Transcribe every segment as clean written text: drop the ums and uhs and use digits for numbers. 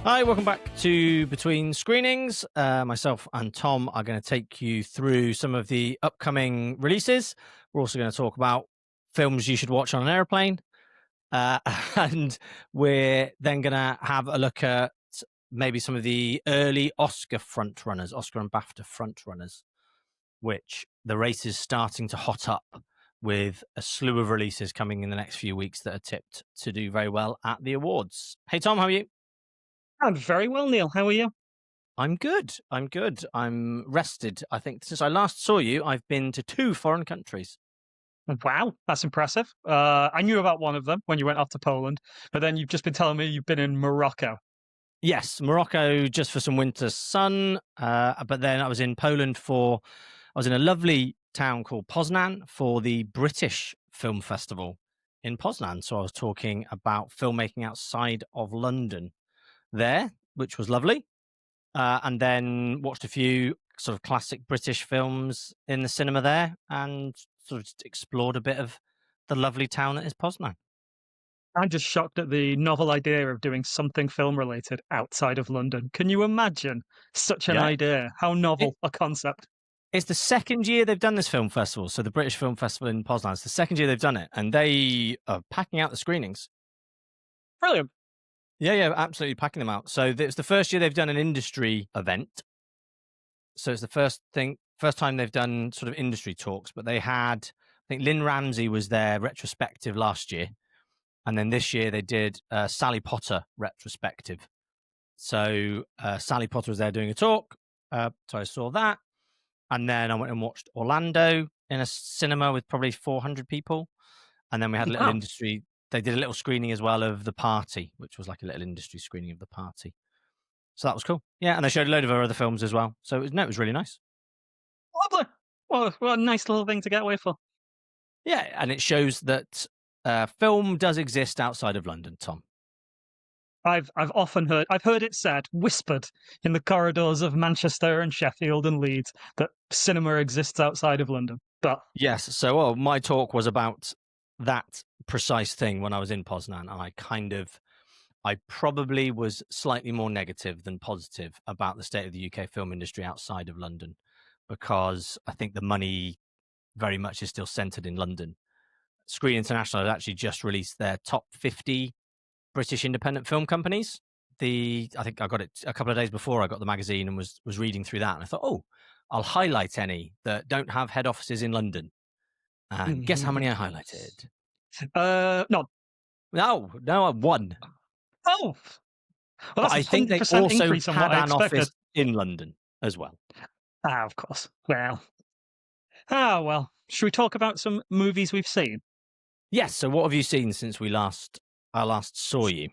Hi, welcome back to Between Screenings. Myself and Tom are going to take you through some of the upcoming releases. We're also going to talk about films you should watch on an airplane. And we're then going to have a look at maybe some of the early Oscar frontrunners, Oscar and BAFTA frontrunners, which the race is starting to hot up with a slew of releases coming in the next few weeks that are tipped to do very well at the awards. Hey, Tom, how are you? I'm very well, Neil. How are you? I'm good. I'm good. I'm rested. I think since I last saw you, I've been to 2 foreign countries. Wow, that's impressive. I knew about one of them when you went off to Poland, but then you've just been telling me you've been in Morocco. Yes, Morocco just for some winter sun. But then I was in Poland I was in a lovely town called Poznan for the British Film Festival in Poznan. So I was talking about filmmaking outside of London there, which was lovely. And then watched a few sort of classic British films in the cinema there, and sort of just explored a bit of the lovely town that is Poznan. I'm just shocked at the novel idea of doing something film related outside of London. Can you imagine such an Yeah, idea? How it, novel a concept. it's the second year they've done this film festival. So the British Film Festival in Poznan. It's the second year they've done it, and they are packing out the screenings. Brilliant. Yeah, absolutely packing them out. So it's the first year they've done an industry event. So it's the first time they've done sort of industry talks. But they had, I think, Lynn Ramsey was their retrospective last year. And then this year they did a Sally Potter retrospective. So Sally Potter was there doing a talk. So I saw that. And then I went and watched Orlando in a cinema with probably 400 people. And then we had a little Wow. industry. They did a little screening as well of The Party, which was like a little industry screening of The Party. So that was cool. Yeah. And they showed a load of our other films as well. So it was really nice. Lovely. What a nice little thing to get away for. Yeah. And it shows that film does exist outside of London, Tom. I've heard it said, whispered in the corridors of Manchester and Sheffield and Leeds that cinema exists outside of London. But Yes. So, my talk was about that precise thing when I was in Poznan. I probably was slightly more negative than positive about the state of the UK film industry outside of London, because I think the money very much is still centered in London. Screen International had actually just released their top 50 British independent film companies. I think I got it a couple of days before I got the magazine and was reading through that, and I thought, oh, I'll highlight any that don't have head offices in London. And guess how many I highlighted? no. No, I won. Oh, well, But that's a I think they 100% also increase on what had I an expected. office in London as well. Of course. Well. Should we talk about some movies we've seen? Yes. So, what have you seen since I last saw you?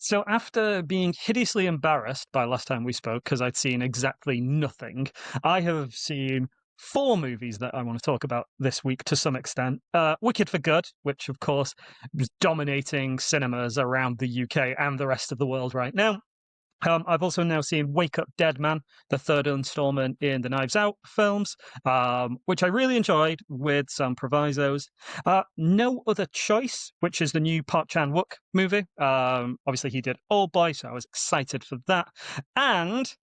So, after being hideously embarrassed by last time we spoke, because I'd seen exactly nothing, I have seen 4 movies that I want to talk about this week to some extent. Wicked for Good, which, of course, was dominating cinemas around the UK and the rest of the world right now. I've also now seen Wake Up Deadman, the third installment in the Knives Out films, which I really enjoyed with some provisos. No Other Choice, which is the new Park Chan-wook movie. Obviously, he did Old Boy, so I was excited for that. And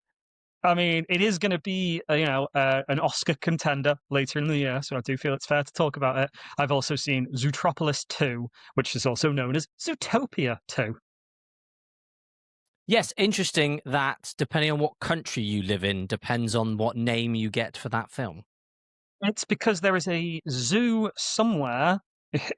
I mean, it is going to be, an Oscar contender later in the year, so I do feel it's fair to talk about it. I've also seen Zootropolis 2, which is also known as Zootopia 2. Yes, interesting that depending on what country you live in depends on what name you get for that film. It's because there is a zoo somewhere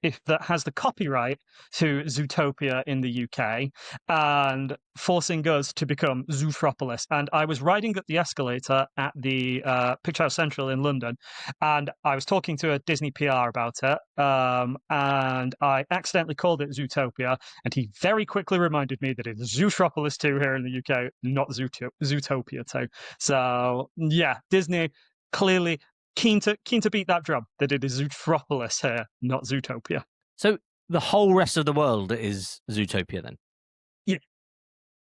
if that has the copyright to Zootopia in the UK and forcing us to become Zootropolis. And I was riding up the escalator at the Picture House Central in London, and I was talking to a Disney PR about it, and I accidentally called it Zootopia, and he very quickly reminded me that it is Zootropolis 2 here in the UK, not Zootopia 2. So yeah, Disney clearly keen to beat that drum that it is Zootropolis here, not Zootopia. So the whole rest of the world is Zootopia then? Yeah,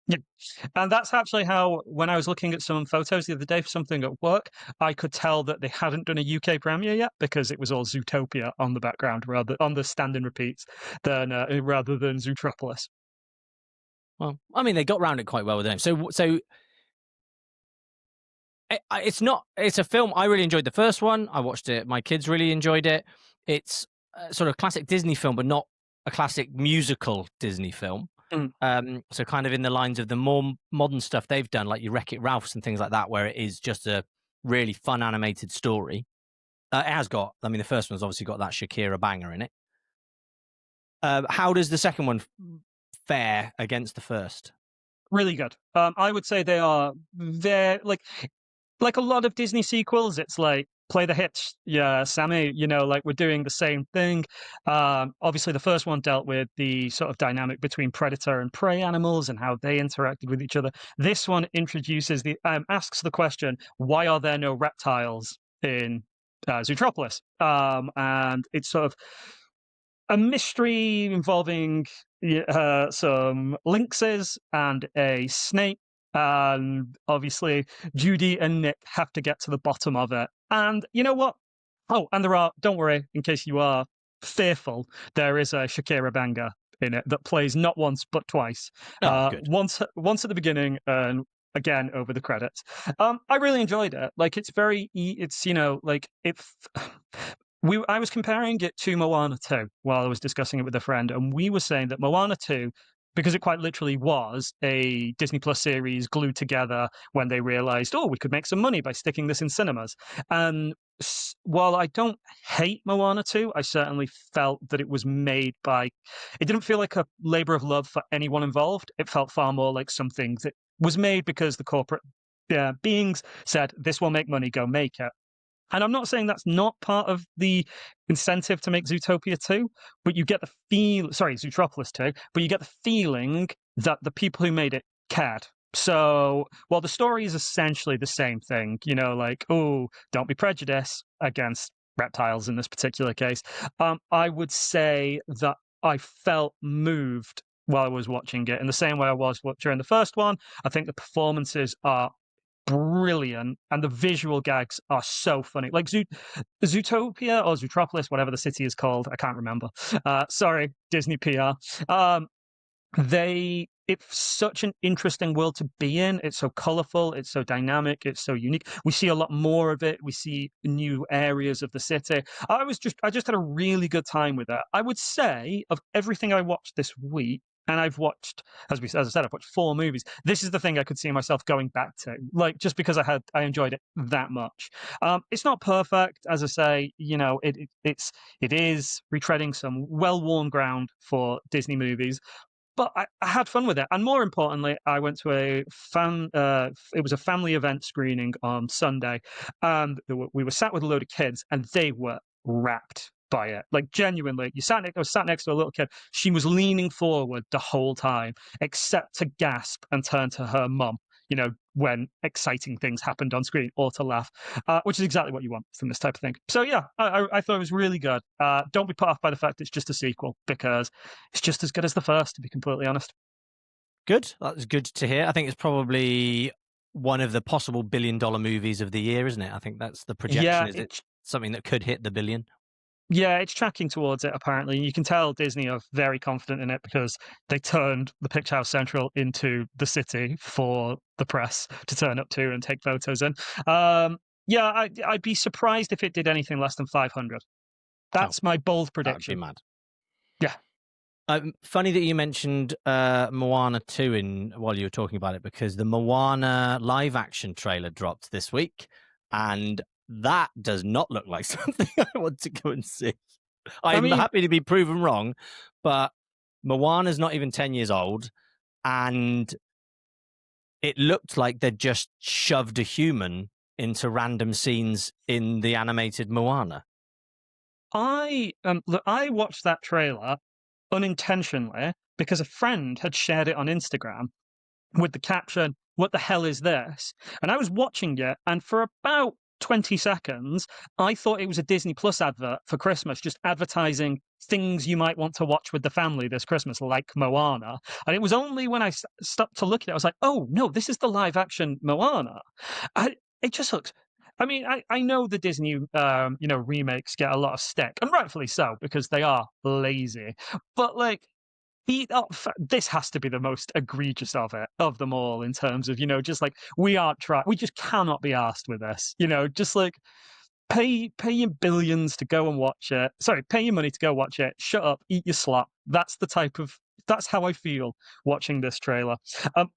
yeah. And that's actually how, when I was looking at some photos the other day for something at work, I could tell that they hadn't done a UK premiere yet because it was all Zootopia on the background, rather on the stand-in repeats, than rather than Zootropolis. Well, I mean, they got around it quite well with them. So it's not. It's a film. I really enjoyed the first one. I watched it. My kids really enjoyed it. It's a sort of classic Disney film, but not a classic musical Disney film. Mm. So kind of in the lines of the more modern stuff they've done, like your Wreck-It Ralphs and things like that, where it is just a really fun animated story. It has got. I mean, the first one's obviously got that Shakira banger in it. How does the second one fare against the first? Really good. I would say they are very like a lot of Disney sequels. It's like play the hits, yeah, Sammy. Like we're doing the same thing. Obviously, the first one dealt with the sort of dynamic between predator and prey animals and how they interacted with each other. This one introduces asks the question, why are there no reptiles in Zootropolis? And it's sort of a mystery involving some lynxes and a snake. And obviously, Judy and Nick have to get to the bottom of it. And you know what? Oh, and don't worry, in case you are fearful, there is a Shakira banger in it that plays not once but twice. Oh, good. Once at the beginning and again over the credits. I really enjoyed it. Like it's like it I was comparing it to Moana 2 while I was discussing it with a friend, and we were saying that Moana 2, because it quite literally was a Disney Plus series glued together when they realized, oh, we could make some money by sticking this in cinemas. And while I don't hate Moana 2, I certainly felt that it was made by, it didn't feel like a labor of love for anyone involved. It felt far more like something that was made because the corporate beings said, this will make money, go make it. And I'm not saying that's not part of the incentive to make Zootopia 2, but you get the Zootropolis 2, but you get the feeling that the people who made it cared. So while the story is essentially the same thing, like, oh, don't be prejudiced against reptiles in this particular case, I would say that I felt moved while I was watching it in the same way I was during the first one. I think the performances are brilliant, and the visual gags are so funny. Like Zootopia or Zootropolis, whatever the city is called, I can't remember. Sorry, Disney PR. It's such an interesting world to be in. It's so colorful, it's so dynamic, it's so unique. We see a lot more of it. We see new areas of the city. I just had a really good time with it. I would say of everything I watched this week, and I've watched, as I said, I've watched 4 movies. This is the thing I could see myself going back to, like just because I enjoyed it that much. It's not perfect, as I say. It is retreading some well-worn ground for Disney movies, but I had fun with it. And more importantly, I went to it was a family event screening on Sunday, and we were sat with a load of kids, and they were rapt by it. Like genuinely, I was sat next to a little kid. She was leaning forward the whole time, except to gasp and turn to her mum, when exciting things happened on screen, or to laugh, which is exactly what you want from this type of thing. So yeah, I thought it was really good. Don't be put off by the fact it's just a sequel, because it's just as good as the first, to be completely honest. Good. That's good to hear. I think it's probably one of the possible billion-dollar movies of the year, isn't it? I think that's the projection. Yeah, Is it something that could hit the billion? Yeah, it's tracking towards it, apparently. You can tell Disney are very confident in it because they turned the Picture House Central into the city for the press to turn up to and take photos in. Yeah, I'd be surprised if it did anything less than 500. Oh, That's my bold that would be prediction. mad. Yeah. Funny that you mentioned Moana 2 while you were talking about it, because the Moana live action trailer dropped this week, and that does not look like something I want to go and see. I I'm mean, happy to be proven wrong, but Moana's not even 10 years old, and it looked like they'd just shoved a human into random scenes in the animated Moana. I watched that trailer unintentionally because a friend had shared it on Instagram with the caption, "What the hell is this?" And I was watching it, and for about 20 seconds, I thought it was a Disney Plus advert for Christmas, just advertising things you might want to watch with the family this Christmas, like Moana. And it was only when I stopped to look at it, I was like, oh, no, this is the live action Moana. It just looks. I mean, I know the Disney, remakes get a lot of stick, and rightfully so, because they are lazy. But like, This has to be the most egregious of them all in terms of, just like we just cannot be asked with this, just like pay your billions to go and watch it. Sorry, pay your money to go watch it. Shut up, eat your slap. That's how I feel watching this trailer. Um,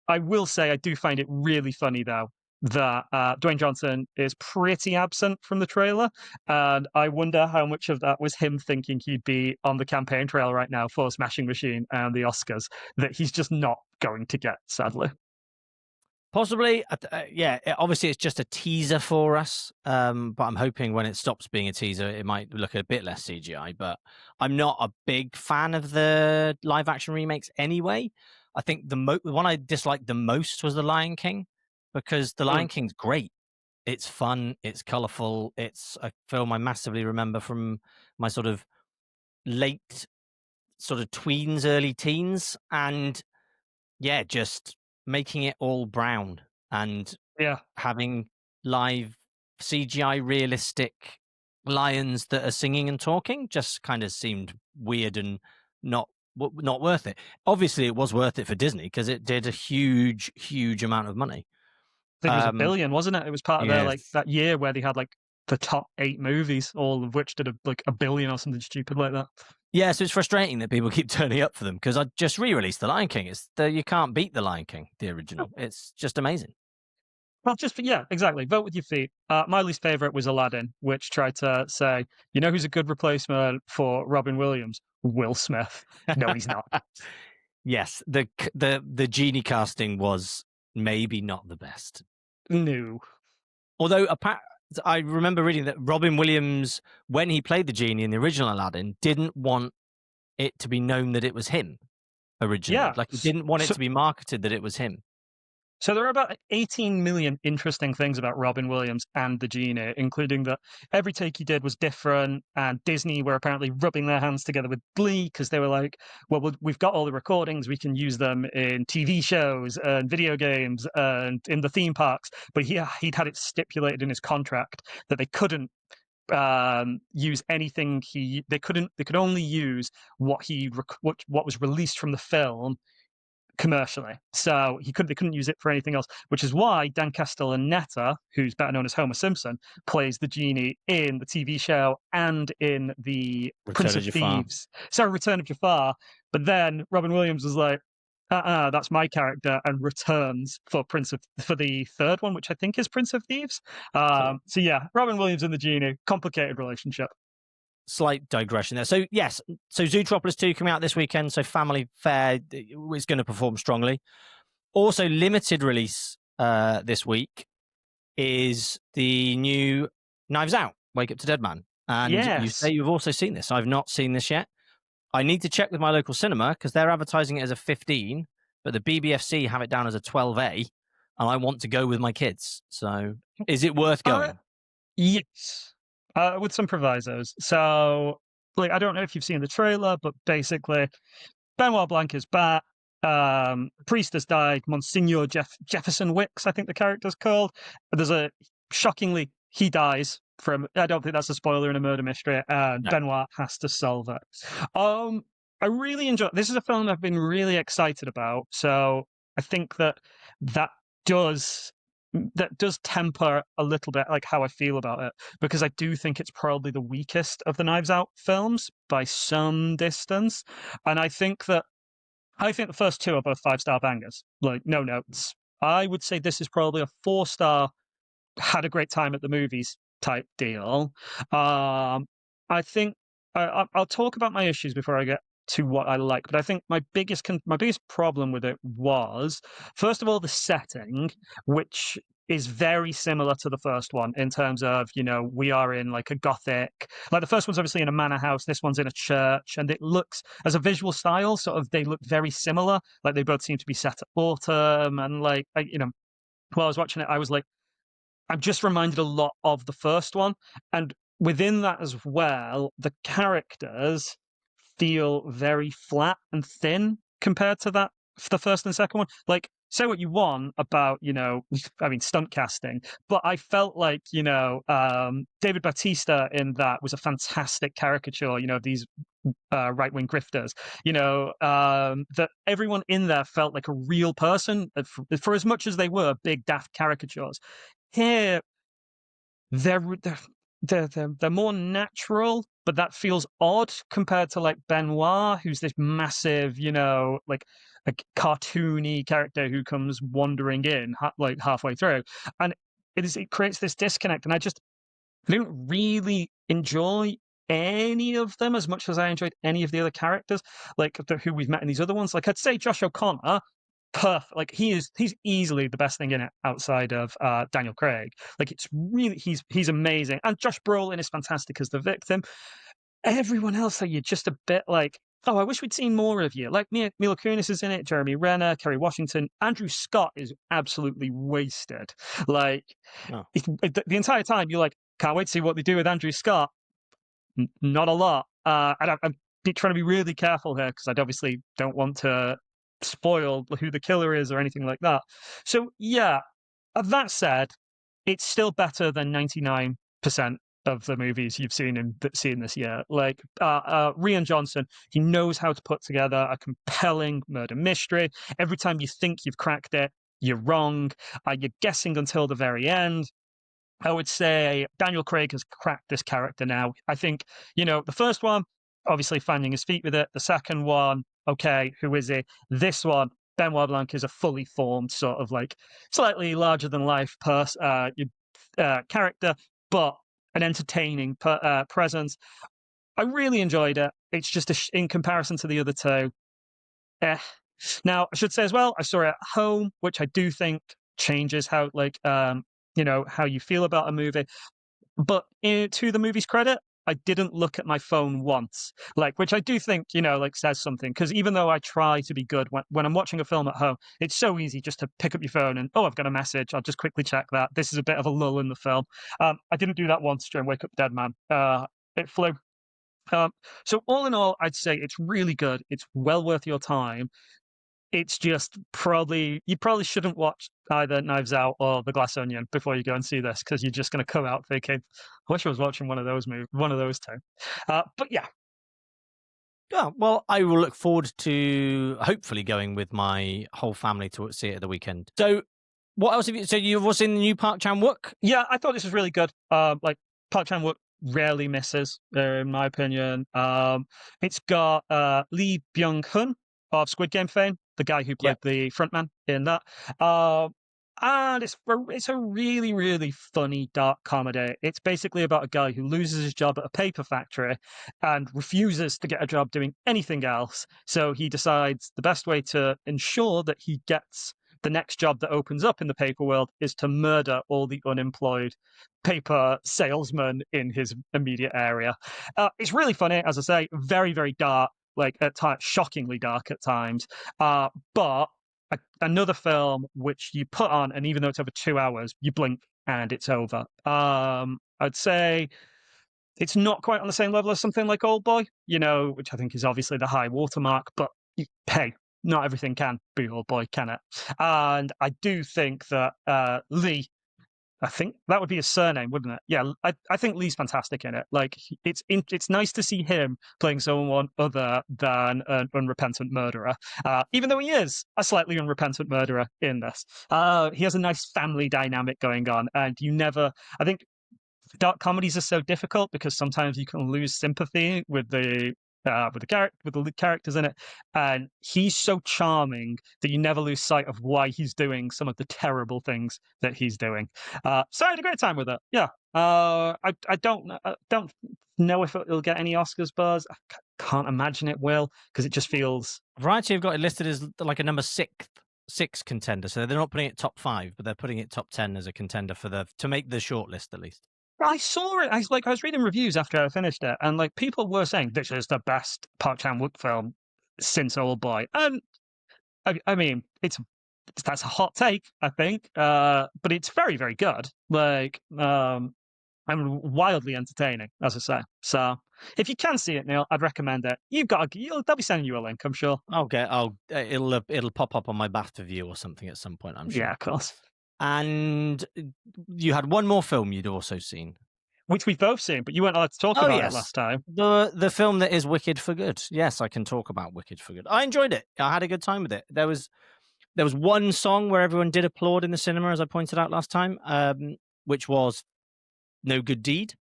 I will say I do find it really funny though that Dwayne Johnson is pretty absent from the trailer, and I wonder how much of that was him thinking he'd be on the campaign trail right now for Smashing Machine and the Oscars that he's just not going to get, sadly. Possibly, yeah. Obviously, it's just a teaser for us, but I'm hoping when it stops being a teaser, it might look a bit less CGI. But I'm not a big fan of the live action remakes anyway. I think the one I disliked the most was The Lion King, because The Lion King's great. It's fun, it's colorful, it's a film I massively remember from my sort of late sort of tweens, early teens, and yeah, just making it all brown and Yeah, having live CGI realistic lions that are singing and talking just kind of seemed weird and not worth it. Obviously, it was worth it for Disney because it did a huge amount of money. I think it was 1 billion, wasn't it? It was part of their like Yes. that year where they had like the top 8 movies, all of which did like 1 billion or something stupid like that. Yeah, so it's frustrating that people keep turning up for them because I just re-released The Lion King. You can't beat The Lion King, the original. It's just amazing. Well, yeah, exactly. Vote with your feet. My least favorite was Aladdin, which tried to say, who's a good replacement for Robin Williams? Will Smith. No, he's not. Yes, the genie casting was maybe not the best. No. Although I remember reading that Robin Williams, when he played the genie in the original Aladdin, didn't want it to be known that it was him originally. Yeah. Like he didn't want it So, to be marketed that it was him. So there are about 18 million interesting things about Robin Williams and the Genie, including that every take he did was different, and Disney were apparently rubbing their hands together with Glee because they were like, well, we've got all the recordings, we can use them in TV shows and video games and in the theme parks. But he'd had it stipulated in his contract that they couldn't use anything they could only use what what was released from the film commercially. So they couldn't use it for anything else, which is why Dan Castellaneta, who's better known as Homer Simpson, plays the genie in the TV show and in the Prince Return of of Jafar. Thieves. Sorry, Return of Jafar. But then Robin Williams was like, that's my character, and returns for the third one, which I think is Prince of Thieves. Cool. So yeah, Robin Williams and the genie, complicated relationship. Slight digression there. So yes, so Zootropolis 2 coming out this weekend. So family fare is going to perform strongly. Also limited release this week is the new Knives Out, Wake Up to Deadman. And you say you've also seen this. I've not seen this yet. I need to check with my local cinema because they're advertising it as a 15, but the BBFC have it down as a 12A, and I want to go with my kids. So is it worth going? Yes, with some provisos. So, like, I don't know if you've seen the trailer, but basically, Benoit Blanc is back. Priest has died. Monsignor Jefferson Wicks, I think the character's called. But shockingly, he dies from. I don't think that's a spoiler in a murder mystery, and No. Benoit has to solve it. I really enjoy. This is a film I've been really excited about. So I think that does that does temper a little bit like how I feel about it, because I do think it's probably the weakest of the Knives Out films by some distance. And I think the first two are both 5-star bangers, like no notes. I would say this is probably a 4-star, had a great time at the movies type deal. I think I'll talk about my issues before I get to what I like, but I think my biggest problem with it was, first of all, the setting, which is very similar to the first one in terms of, we are in like a gothic, like the first one's obviously in a manor house, this one's in a church, and it looks, as a visual style, sort of, they look very similar, like they both seem to be set at autumn, and like, while I was watching it, I was like, I'm just reminded a lot of the first one. And within that as well, the characters feel very flat and thin compared to the first and second one. Like, say what you want about, I mean, stunt casting, but I felt like, David Bautista in that was a fantastic caricature, of these right-wing grifters, that everyone in there felt like a real person for as much as they were big daft caricatures. Here, they're they're more natural, but that feels odd compared to like Benoit, who's this massive, like a cartoony character who comes wandering in like halfway through, and it creates this disconnect. And I didn't really enjoy any of them as much as I enjoyed any of the other characters, like who we've met in these other ones. Like I'd say Josh O'Connor, perfect. Like he's easily the best thing in it outside of Daniel Craig. Like it's really he's amazing, and Josh Brolin is fantastic as the victim. Everyone else, you're just a bit like, oh, I wish we'd seen more of you. Like Mila Kunis is in it, Jeremy Renner, Kerry Washington, Andrew Scott is absolutely wasted. Like Oh. the entire time, you're like, can't wait to see what they do with Andrew Scott. Not a lot. I'm trying to be really careful here because I obviously don't want to spoil who the killer is or anything like that. So yeah, that said, it's still better than 99% of the movies you've seen this year. Like Rian Johnson, he knows how to put together a compelling murder mystery. Every time you think you've cracked it, you're wrong. You're guessing until the very end. I would say Daniel Craig has cracked this character now. I think, the first one, obviously finding his feet with it. The second one, okay, who is he? This one, Benoit Blanc is a fully formed sort of like slightly larger than life character, but an entertaining presence. I really enjoyed it. It's just in comparison to the other two, eh. Now, I should say as well, I saw it at home, which I do think changes how how you feel about a movie. But to the movie's credit, I didn't look at my phone once, which I do think, says something. Because even though I try to be good when I'm watching a film at home, it's so easy just to pick up your phone and, oh, I've got a message. I'll just quickly check that. This is a bit of a lull in the film. I didn't do that once during Wake Up Deadman. It flew. So all in all, I'd say it's really good. It's well worth your time. It's just you probably shouldn't watch either Knives Out or The Glass Onion before you go and see this, because you're just going to come out thinking, I wish I was watching one of those two. But yeah. Yeah, well, I will look forward to hopefully going with my whole family to see it at the weekend. So, what else have you? So, you was in the new Park Chan-wook? Yeah, I thought this was really good. Park Chan-wook rarely misses, in my opinion. It's got Lee Byung-hun of Squid Game fame, the guy who played the frontman in that. And it's a really, really funny, dark comedy. It's basically about a guy who loses his job at a paper factory and refuses to get a job doing anything else. So he decides the best way to ensure that he gets the next job that opens up in the paper world is to murder all the unemployed paper salesmen in his immediate area. It's really funny, as I say, very, very dark, at times, shockingly dark at times. But another film which you put on, and even though it's over 2 hours, you blink and it's over. I'd say it's not quite on the same level as something like Oldboy, which I think is obviously the high watermark, but hey, not everything can be Oldboy, can it? And I do think that Lee, I think that would be his surname, wouldn't it? Yeah, I think Lee's fantastic in it. It's nice to see him playing someone other than an unrepentant murderer, even though he is a slightly unrepentant murderer in this. He has a nice family dynamic going on, and I think dark comedies are so difficult because sometimes you can lose sympathy with the characters in it, and he's so charming that you never lose sight of why he's doing some of the terrible things that he's doing. So I had a great time with it. Yeah, I don't know if it'll get any Oscars buzz. I can't imagine it will, because it just feels. Variety have got it listed as like a number six contender, so they're not putting it top 5, but they're putting it top 10 as a contender to make the shortlist at least. I saw it. I was reading reviews after I finished it, and people were saying this is the best Park Chan-wook film since Oldboy. And I mean, that's a hot take, I think, but it's very, very good. and wildly entertaining, as I say. So if you can see it, Neil, I'd recommend it. They'll be sending you a link, I'm sure. It'll pop up on my BAFTA view or something at some point, I'm Yeah, sure. of course. And you had one more film you'd also seen. Which we've both seen, but you weren't allowed to talk Oh about it yes, last time. the film that is Wicked for Good. Yes, I can talk about Wicked for Good. I enjoyed it. I had a good time with it. There was one song where everyone did applaud in the cinema, as I pointed out last time, which was "No Good Deed."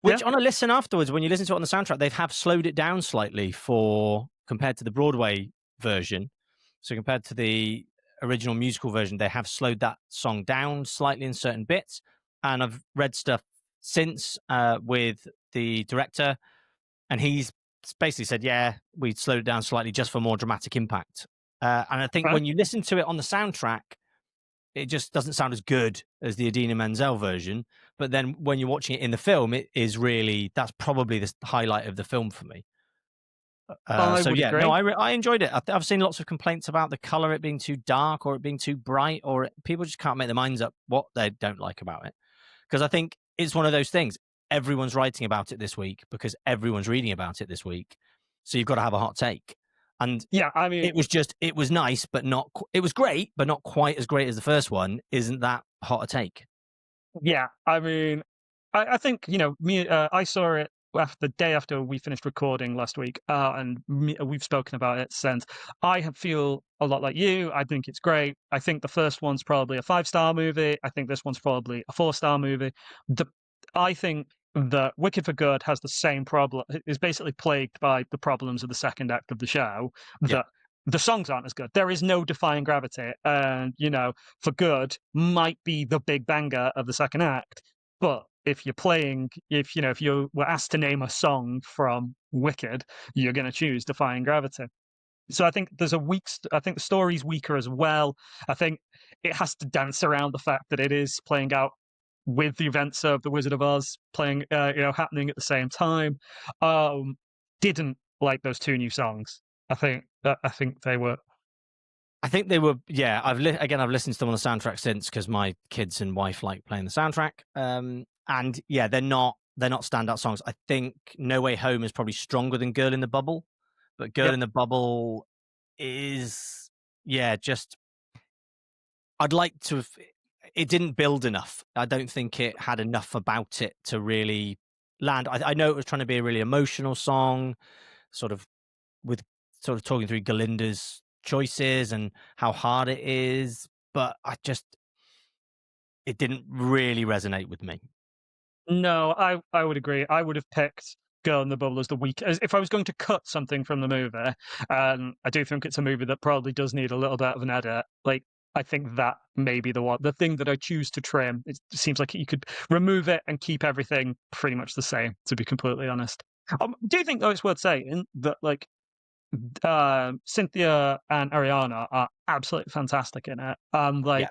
Yeah. Which, on a listen afterwards, when you listen to it on the soundtrack, they have slowed it down slightly for compared to the Broadway version. So compared to the original musical version, they have slowed that song down slightly in certain bits. And I've read stuff since with the director, and he's basically said, "Yeah, we slowed it down slightly just for more dramatic impact." And I think Right. when you listen to it on the soundtrack, it just doesn't sound as good as the Idina Menzel version. But then when you're watching it in the film, it is really, that's probably the highlight of the film for me. I So would yeah, no, agree. I enjoyed it. I've seen lots of complaints about the color, it being too dark or it being too bright, or people just can't make their minds up what they don't like about it. Because I think it's one of those things. Everyone's writing about it this week because everyone's reading about it this week. So you've got to have a hot take. And Yeah, I mean, it was nice, but not, it was great, but not quite as great as the first one. Isn't that hot a take? yeah, I mean, I think I saw it after the day after we finished recording last week, and we've spoken about it since. Feel a lot like you. I think it's great. I think the first one's probably a 5-star movie. I think this one's probably a 4-star movie. The I think that Wicked for Good has the same problem. Is basically plagued by the problems of the second act of the show. Yeah. That the songs aren't as good. There is no Defying Gravity, and For Good might be the big banger of the second act. But if you were asked to name a song from Wicked, you're going to choose Defying Gravity. So I think I think the story's weaker as well. I think it has to dance around the fact that it is playing out with the events of The Wizard of Oz happening at the same time. Didn't like those two new songs. I think they were. I think they were, yeah. I've listened to them on the soundtrack since because my kids and wife like playing the soundtrack. And yeah, they're not standout songs. I think No Way Home is probably stronger than Girl in the Bubble, but Girl Yep. in the Bubble is, yeah, just I'd like to have, it didn't build enough. I don't think it had enough about it to really land. I know it was trying to be a really emotional song, sort of with sort of talking through Galinda's choices and how hard it is, but it didn't really resonate with me. No, I would agree. I would have picked Girl in the Bubble as the weak. As if I was going to cut something from the movie, and I do think it's a movie that probably does need a little bit of an edit. Like I think that may be the thing that I choose to trim. It seems like you could remove it and keep everything pretty much the same. To be completely honest, do you think though it's worth saying that Cynthia and Ariana are absolutely fantastic in it. Yeah,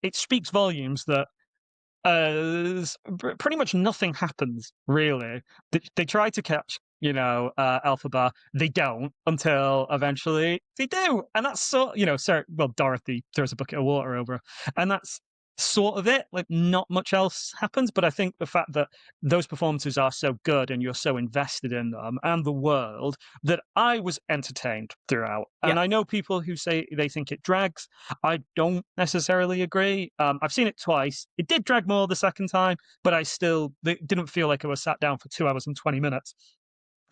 It speaks volumes that pretty much nothing happens really. They try to catch, Elphaba. They don't until eventually they do, and that's Dorothy throws a bucket of water over her, and that's sort of it. Like not much else happens, but I think the fact that those performances are so good and you're so invested in them and the world that I was entertained throughout. yeah. And I know people who say they think it drags. I don't necessarily agree. I've seen it twice. It did drag more the second time, but it didn't feel like I was sat down for 2 hours and 20 minutes.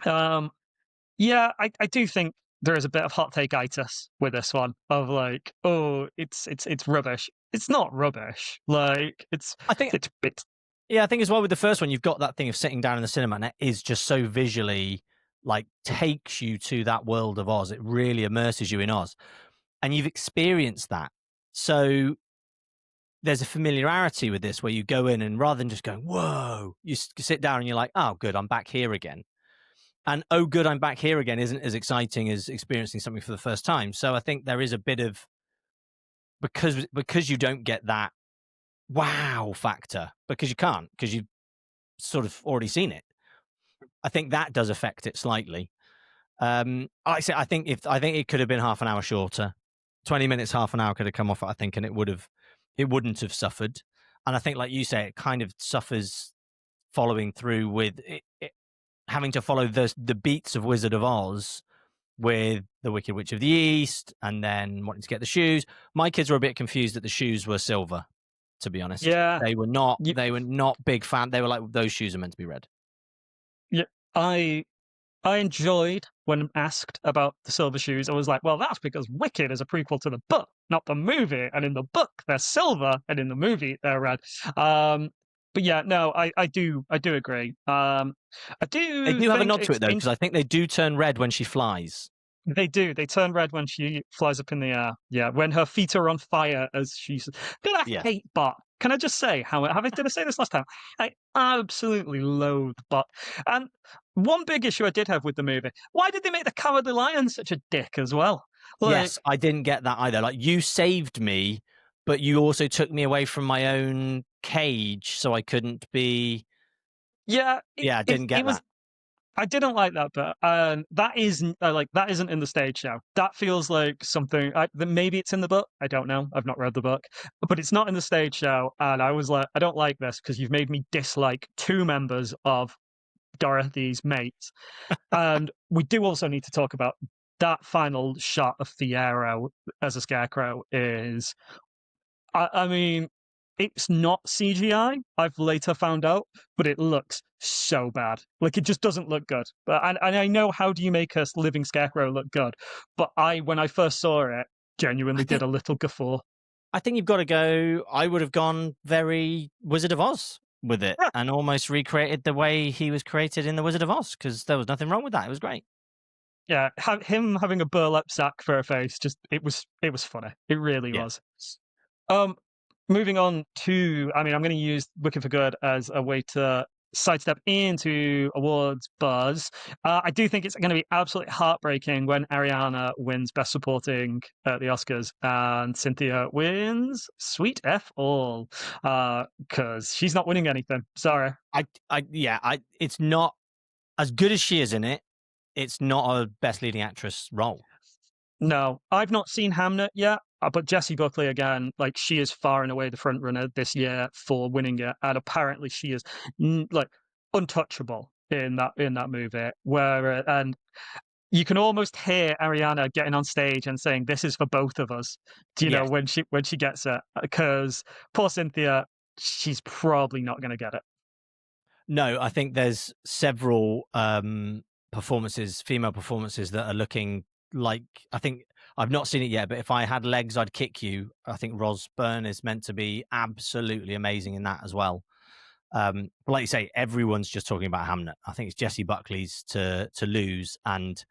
Yeah, I do think there is a bit of hot take itis with this one of like, oh, it's rubbish. It's not rubbish. Like I think, it's yeah, I think as well with the first one, you've got that thing of sitting down in the cinema, and it is just so visually like takes you to that world of Oz. It really immerses you in Oz, and you've experienced that. So there's a familiarity with this where you go in and rather than just going, whoa, you sit down and you're like, oh, good, I'm back here again. And oh, good, I'm back here again isn't as exciting as experiencing something for the first time. So I think there is a bit of, because you don't get that wow factor, because you can't, because you've sort of already seen it. I think that does affect it slightly. Like I say, I think it could have been half an hour shorter. 20 minutes, half an hour could have come off it, I think, and it wouldn't have suffered. And I think, like you say, it kind of suffers following through with having to follow the beats of Wizard of Oz with the Wicked Witch of the East, and then wanting to get the shoes. My kids were a bit confused that the shoes were silver. To be honest, Yeah, they were not. y- They were not big fan. They were like, those shoes are meant to be red. yeah. I enjoyed when asked about the silver shoes. I was like, well, that's because Wicked is a prequel to the book, not the movie. And in the book, they're silver, and in the movie, they're red. But yeah, no, I do agree. I They do do have a think nod to it's it though, because I think they do turn red when she flies. they do. They turn red when she flies up in the air. Yeah, when her feet are on fire, as she's. God, I Yeah. hate Bot. Can I just say did I say this last time? I absolutely loathe Bot. And one big issue I did have with the movie: why did they make the Cowardly Lion such a dick as well? Like, Yes, I didn't get that either. Like, you saved me, but you also took me away from my own cage, so I couldn't be. yeah, Yeah, I didn't it get was. that. I didn't like that bit, that isn't that isn't in the stage show. That feels like something that maybe it's in the book. I don't know. I've not read the book, but it's not in the stage show. And I was like, I don't like this because you've made me dislike two members of Dorothy's mates. And we do also need to talk about that final shot of Fiero as a scarecrow is I mean, it's not CGI, I've later found out, but it looks so bad. Like, it just doesn't look good. And I know, how do you make a living scarecrow look good? But when I first saw it, I genuinely did think a little guffaw. I think you've got to go. I would have gone very Wizard of Oz with it, Yeah, and almost recreated the way he was created in the Wizard of Oz, because there was nothing wrong with that. It was great. yeah. Him having a burlap sack for a face, just it was funny. It really Yeah. was. Um, Moving on to, I mean, I'm going to use Wicked for Good as a way to sidestep into awards buzz. I do think it's going to be absolutely heartbreaking when Ariana wins Best Supporting at the Oscars and Cynthia wins Sweet F All, because she's not winning anything. Sorry. It's not as good as she is in it. It's not a Best Leading Actress role. No, I've not seen Hamnet yet, but Jessie Buckley again, like, she is far and away the front runner this year for winning it, and apparently she is like untouchable in that movie. And you can almost hear Ariana getting on stage and saying, "This is for both of us." Do you know, Yes. when she gets it? Because poor Cynthia, she's probably not going to get it. No, I think there's several performances, female performances, that are looking like. I think I've not seen it yet, but if I had legs, I'd kick you. I think Ros Byrne is meant to be absolutely amazing in that as well. But like you say, everyone's just talking about Hamnet. I think it's Jessie Buckley's to lose, and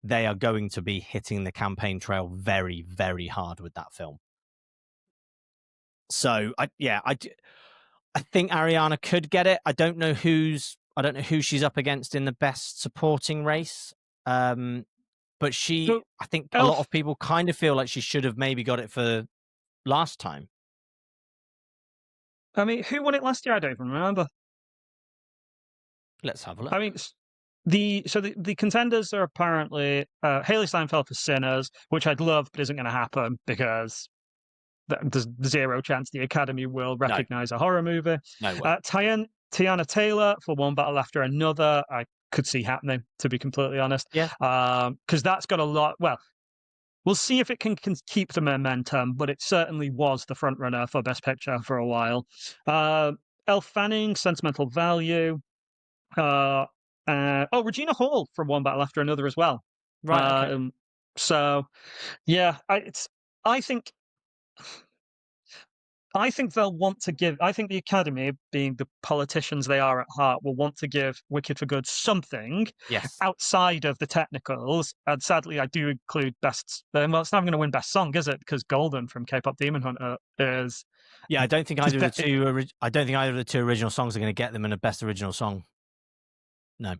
they are going to be hitting the campaign trail very, very hard with that film. So I think Ariana could get it. I don't know who she's up against in the Best Supporting race. But So, I think a lot Elf, of people kind of feel like she should have maybe got it for last time. I mean, who won it last year? I don't even remember. Let's have a I look. mean, the contenders are apparently Haley Steinfeld for Sinners, which I'd love, but isn't going to happen because there's zero chance the Academy will No, recognize a horror movie. no way. Tiana Taylor for One Battle After Another, I could see happening, to be completely honest, Yeah. because that's got a lot. Well, we'll see if it can keep the momentum, but it certainly was the front runner for Best Picture for a while. Elle Fanning, Sentimental Value. Uh, Regina Hall from One Battle After Another as well. Right. Okay. So yeah, I think I think they'll want to give. I think the Academy, being the politicians they are at heart, will want to give Wicked for Good something Yes. outside of the technicals. And sadly, I do include best. Well, it's not going to win best song, is it? Because Golden from K-pop Demon Hunter is. Yeah, I don't think either of the two. I don't think either of the two original songs are going to get them in a Best Original Song. No.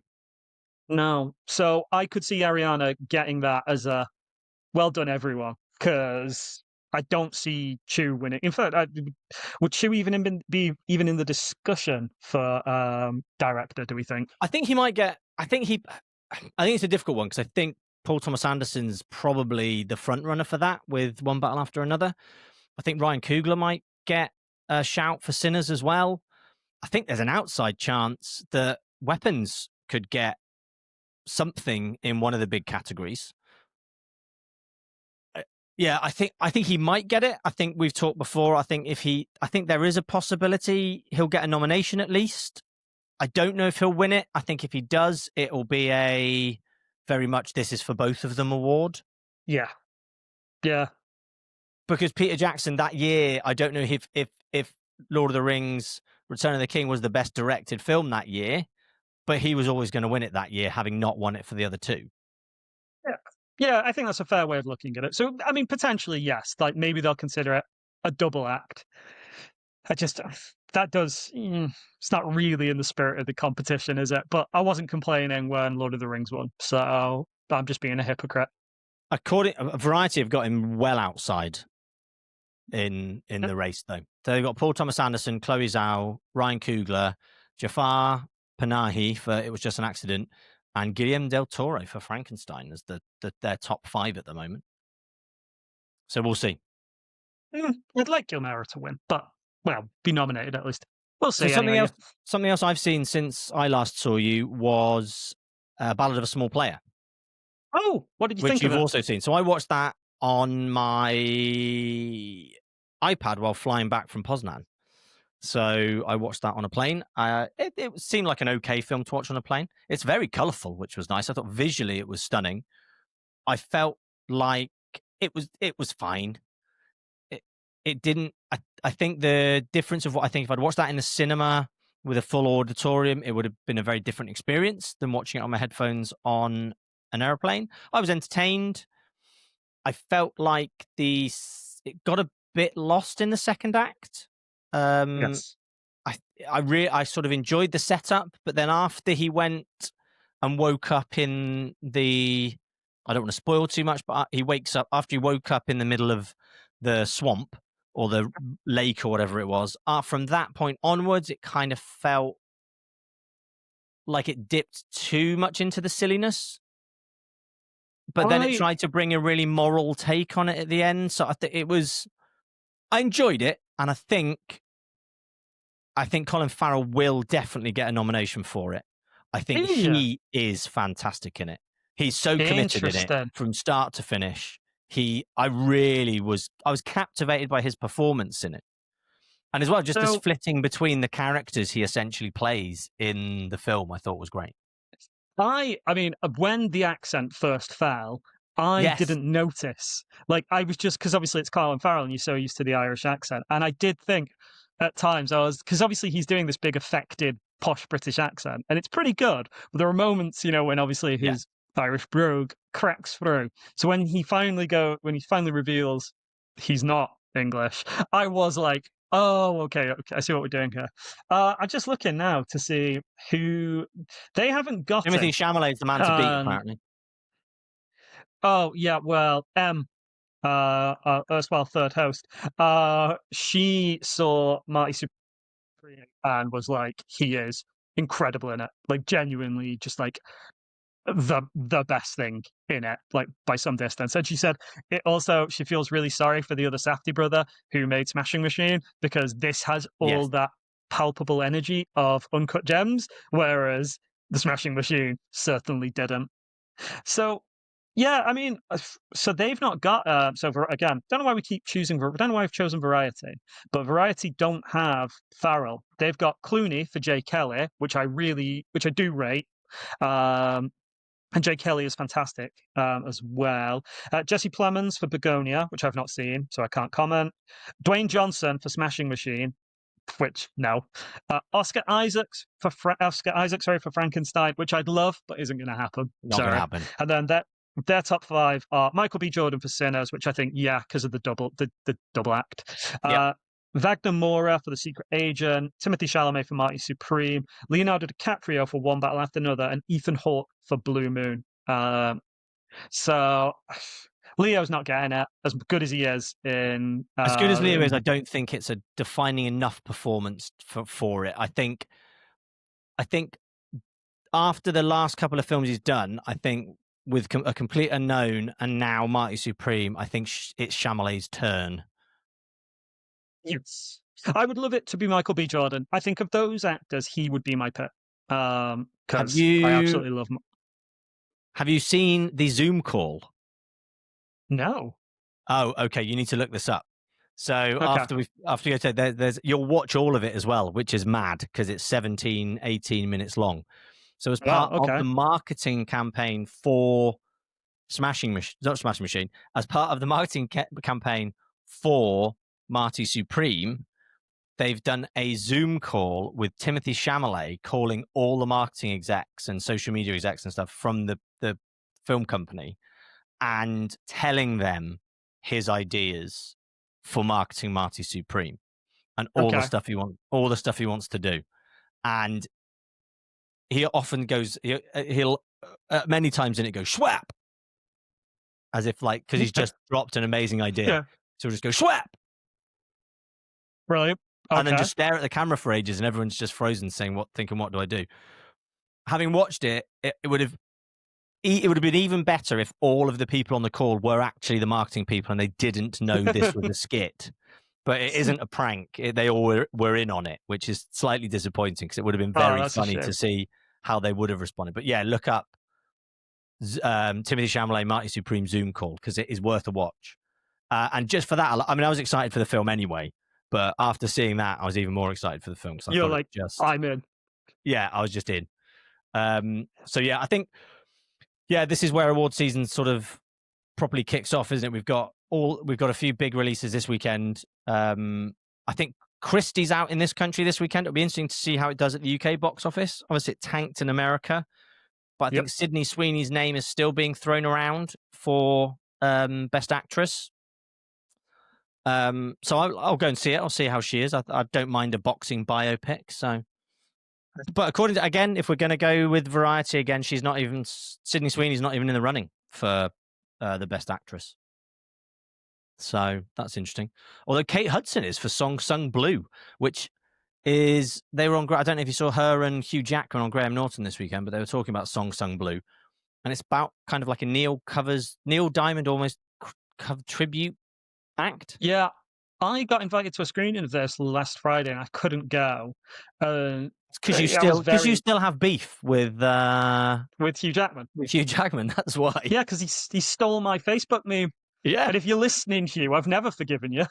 No, so I could see Ariana getting that as a well done, everyone, because I don't see Chu winning. In fact, would Chu even be even in the discussion for director? Do we think? I think he might get. I think it's a difficult one, because I think Paul Thomas Anderson's probably the front runner for that with One Battle After Another. I think Ryan Coogler might get a shout for Sinners as well. I think there's an outside chance that Weapons could get something in one of the big categories. Yeah, I think he might get it. I think we've talked before. I think there is a possibility he'll get a nomination at least. I don't know if he'll win it. I think if he does, it will be a very much this is for both of them award. Yeah. Because Peter Jackson that year, I don't know if Lord of the Rings: Return of the King was the best directed film that year, but he was always going to win it that year, having not won it for the other two. Yeah, I think that's a fair way of looking at it. So, I mean, potentially, yes. Like, maybe they'll consider it a double act. That does, it's not really in the spirit of the competition, is it? But I wasn't complaining when Lord of the Rings won, so I'm just being a hypocrite. Variety have got him well outside in the race, though. So they've got Paul Thomas Anderson, Chloe Zhao, Ryan Coogler, Jafar Panahi for It Was Just an Accident, and Guillermo del Toro for Frankenstein as their top 5 at the moment. So we'll see. I'd like Guillermo to win, but, well, be nominated at least. We'll see. So anyway. something else I've seen since I last saw you was Ballad of a Small Player. Oh, what did you think of it? Which you've also seen. So I watched that on my iPad while flying back from Poznan. So I watched that on a plane. It seemed like an okay film to watch on a plane. It's very colourful, which was nice. I thought visually it was stunning. I felt like it was fine. It didn't. I think the difference of what I think if I'd watched that in the cinema with a full auditorium, it would have been a very different experience than watching it on my headphones on an airplane. I was entertained. I felt like it got a bit lost in the second act. Yes. I sort of enjoyed the setup, but then after he went and woke up in the, I don't want to spoil too much, but he wakes up after he woke up in the middle of the swamp or the lake or whatever it was. From that point onwards, it kind of felt like it dipped too much into the silliness. But then it tried to bring a really moral take on it at the end. So I enjoyed it, and I think Colin Farrell will definitely get a nomination for it. I think he is fantastic in it. He's so committed in it from start to finish. I was captivated by his performance in it. And as well, just the splitting between the characters he essentially plays in the film, I thought was great. I mean, when the accent first fell, I didn't notice. Like, I was just, because obviously it's Colin Farrell and you're so used to the Irish accent. And I did think at times because obviously he's doing this big affected posh British accent and it's pretty good. But there are moments, when obviously his Irish brogue cracks through. So when he finally reveals he's not English, I was like, oh, okay, I see what we're doing here. I'm just looking now to see who they haven't got. Timothy Chalamet's the man to beat, apparently. Oh yeah, well, erstwhile third host. She saw Marty Supreme and was like, he is incredible in it, like genuinely, just like the best thing in it, like by some distance. And she said she feels really sorry for the other Safdie brother who made Smashing Machine because this has all that palpable energy of Uncut Gems, whereas the Smashing Machine certainly didn't. So yeah, I mean, so they've not got again, don't know why we keep choosing. Don't know why I've chosen Variety, but Variety don't have Farrell. They've got Clooney for Jay Kelly, which I do rate. And Jay Kelly is fantastic as well. Jesse Plemons for Begonia, which I've not seen, so I can't comment. Dwayne Johnson for Smashing Machine, which no. Oscar Isaacs for Frankenstein, which I'd love, but isn't going to happen. Not going to happen. And then their top 5 are Michael B. Jordan for Sinners, which I think because of the double act. Wagner Moura for The Secret Agent, Timothy Chalamet for Marty Supreme, Leonardo DiCaprio for One Battle After Another, and Ethan Hawke for Blue Moon. So Leo's not getting it, as good as he is in. As good as Leo is, I don't think it's a defining enough performance for it. I think after the last couple of films he's done, I think with a complete unknown and now Marty Supreme, I think it's Chalamet's turn. Yes. I would love it to be Michael B. Jordan. I think of those actors, he would be my pick. Have Because I you absolutely love. have you seen the Zoom call? No. Oh, okay. You need to look this up. So Okay. after you go to there's you'll watch all of it as well, which is mad because it's 17, 18 minutes long. So as Wow. part of Okay. the marketing campaign for not Smashing Machine, as part of the marketing campaign for Marty Supreme, they've done a Zoom call with Timothy Chalamet calling all the marketing execs and social media execs and stuff from the film company and telling them his ideas for marketing Marty Supreme and all the Okay. stuff he wants to do. And he often goes, he'll many times in it go schwap, as if like because he's just dropped an amazing idea, Yeah. so he'll just go schwap, Brilliant. and then Okay. just stare at the camera for ages, and everyone's just frozen, thinking, what do I do? Having watched it, it would have been even better if all of the people on the call were actually the marketing people and they didn't know this was a skit. But it isn't a prank. They all were in on it, which is slightly disappointing because it would have been Oh, very that's a funny shame. to see how they would have responded. But yeah, look up Timothy Chalamet, Marty Supreme Zoom call because it is worth a watch. And just for that, I mean, I was excited for the film anyway, but after seeing that, I was even more excited for the film because I You're thought it like, just, I'm in. yeah, I was just in. So yeah, I think, yeah, this is where award season sort of properly kicks off, isn't it? We've got a few big releases this weekend. I think Christie's out in this country this weekend. It'll be interesting to see how it does at the UK box office. Obviously, it tanked in America, but I Yep. think Sydney Sweeney's name is still being thrown around for Best Actress. So I'll go and see it. I'll see how she is. I don't mind a boxing biopic. So, but according to, again, if we're going to go with variety again, she's not even Sydney Sweeney's not even in the running for the Best Actress. So that's interesting. Although Kate Hudson is for Song Sung Blue, which is they were on. I don't know if you saw her and Hugh Jackman on Graham Norton this weekend, but they were talking about Song Sung Blue, and it's about kind of like a Neil Diamond almost tribute act. Yeah. I got invited to a screening of this last Friday and I couldn't go. Because you I was still have beef with with Hugh Jackman. Hugh Jackman. That's why. Yeah, because he stole my Facebook meme. Yeah. And if you're listening, Hugh, I've never forgiven you.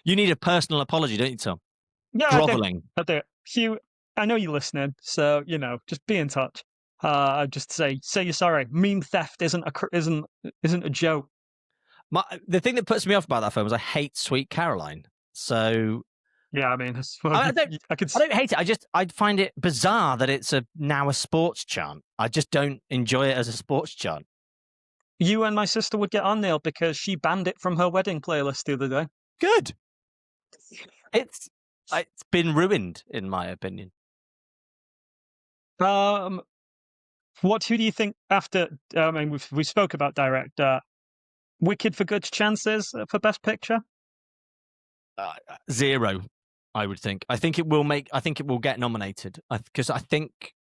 You need a personal apology, don't you, Tom? Yeah, Groveling. I do. Hugh, I know you're listening, so just be in touch. Just say you're sorry. Meme theft isn't a joke. The thing that puts me off about that film is I hate Sweet Caroline. So Yeah, I mean, I don't hate it. I find it bizarre that it's now a sports chant. I just don't enjoy it as a sports chant. You and my sister would get on, Neil, because she banned it from her wedding playlist the other day. Good. It's been ruined, in my opinion. Who do you think after? I mean, we spoke about director. Wicked for good chances for Best Picture. 0, I would think. I think it will get nominated because I think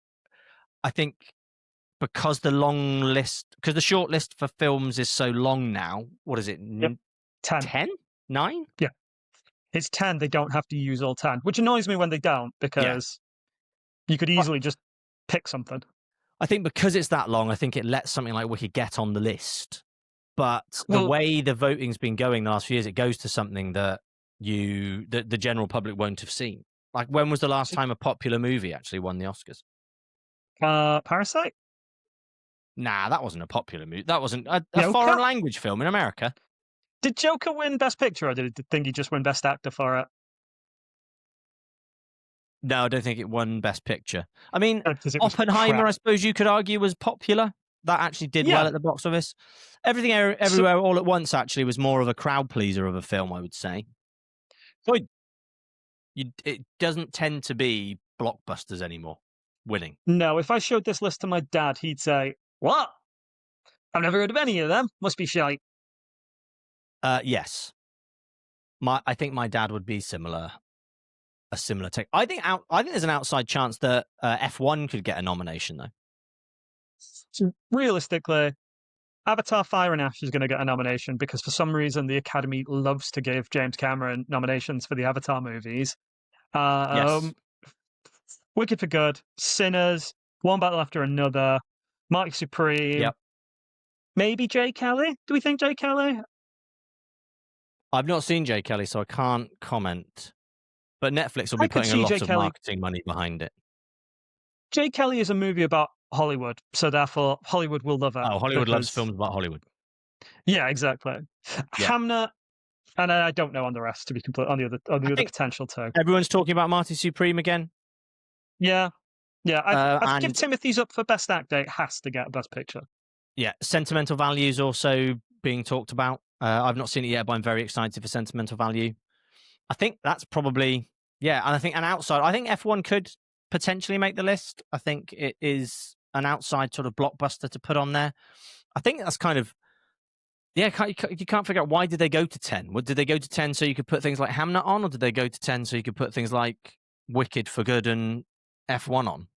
because the short list for films is so long now. What is it? Yep. 10. 10? 9? Yeah. It's 10. They don't have to use all 10, which annoys me when they don't because you could easily just pick something. I think because it's that long, I think it lets something like Wicked get on the list. But the way the voting's been going the last few years, it goes to something that the general public won't have seen. Like, when was the last time a popular movie actually won the Oscars? Parasite? Nah, that wasn't a popular movie. That wasn't a Joker? foreign language film in America. Did Joker win Best Picture, or did he just win Best Actor for it? No, I don't think it won Best Picture. I mean, Oppenheimer, crap. I suppose you could argue, was popular. That actually did well at the box office. Everything Everywhere All at Once actually was more of a crowd pleaser of a film, I would say. So it doesn't tend to be blockbusters anymore winning. No, if I showed this list to my dad, he'd say, "What? I've never heard of any of them. Must be shite." Yes. I think my dad would be a similar take. I think there's an outside chance that F1 could get a nomination though. So realistically, Avatar: Fire and Ash is going to get a nomination because for some reason the Academy loves to give James Cameron nominations for the Avatar movies. Yes. Wicked for Good, Sinners, One Battle After Another, Marty Supreme, Yep. maybe Jay Kelly. Do we think Jay Kelly? I've not seen Jay Kelly, so I can't comment. But Netflix will I be could putting a see Jay lot of Kelly. marketing money behind it. Jay Kelly is a movie about Hollywood, so therefore Hollywood will love it. Oh, Hollywood loves films about Hollywood. Yeah, exactly. Yeah. Hamnet, and I don't know on the rest to be complete on the other potential too. Everyone's talking about Marty Supreme again. Yeah, I give and Timothy's up for Best Actor. It has to get Best Picture. yeah, Sentimental Value is also being talked about. I've not seen it yet, but I'm very excited for Sentimental Value. I think that's probably and I think an outside. I think F1 could potentially make the list. I think it is an outside sort of blockbuster to put on there. I think that's kind of you can't figure out why did they go to 10. Did they go to 10 so you could put things like Hamnet on, or did they go to 10 so you could put things like Wicked for Good and F1 on?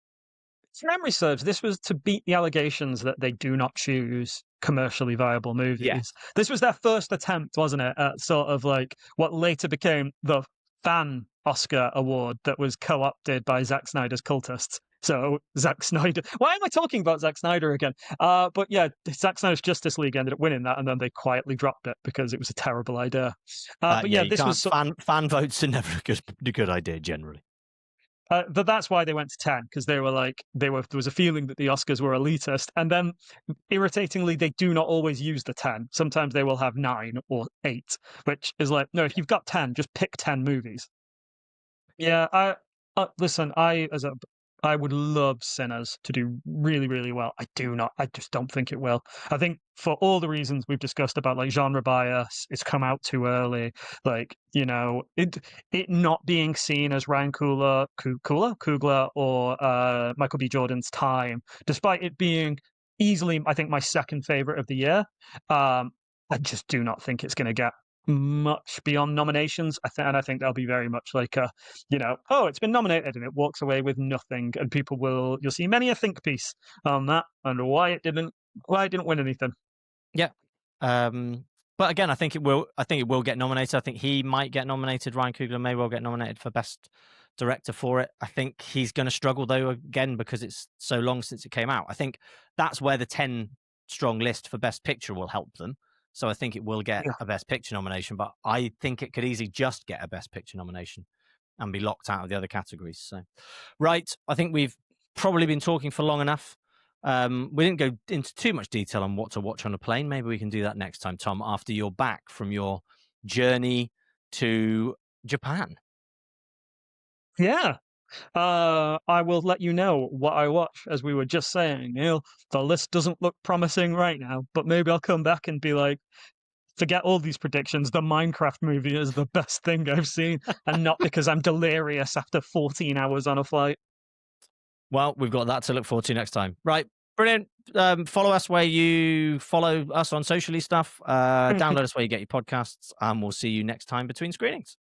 If memory serves, this was to beat the allegations that they do not choose commercially viable movies. Yeah. This was their first attempt, wasn't it, at sort of like what later became the Fan Oscar Award that was co-opted by Zack Snyder's cultists. So Zack Snyder. Why am I talking about Zack Snyder again? But yeah, Zack Snyder's Justice League ended up winning that, and then they quietly dropped it because it was a terrible idea. But yeah, this was fan votes are never a good idea generally. But that's why they went to 10, because there was a feeling that the Oscars were elitist, and then irritatingly they do not always use the 10. Sometimes they will have 9 or 8, which is like, no, if you've got 10, just pick 10 movies. Yeah, listen, I would love Sinners to do really, really well. I just don't think it will. I think for all the reasons we've discussed about like genre bias, it's come out too early. Like, it not being seen as Ryan Coogler or Michael B. Jordan's Time, despite it being easily, I think, my second favorite of the year. I just do not think it's going to get much beyond nominations. I think they'll be very much like it's been nominated and it walks away with nothing, and you'll see many a think piece on that and why it didn't win anything. Yeah. But again, I think it will get nominated. I think he might get nominated. Ryan Coogler may well get nominated for Best Director for it. I think he's going to struggle though, again, because it's so long since it came out. I think that's where the 10 strong list for Best Picture will help them. So I think it will get a Best Picture nomination, but I think it could easily just get a Best Picture nomination and be locked out of the other categories. So, right, I think we've probably been talking for long enough. We didn't go into too much detail on what to watch on a plane. Maybe we can do that next time, Tom, after you're back from your journey to Japan. Yeah. I will let you know what I watch, as we were just saying. The list doesn't look promising right now, but maybe I'll come back and be like, forget all these predictions. The Minecraft movie is the best thing I've seen, and not because I'm delirious after 14 hours on a flight. Well, we've got that to look forward to next time. Right. Brilliant. Follow us where you follow us on socially stuff. Download us where you get your podcasts, and we'll see you next time between screenings.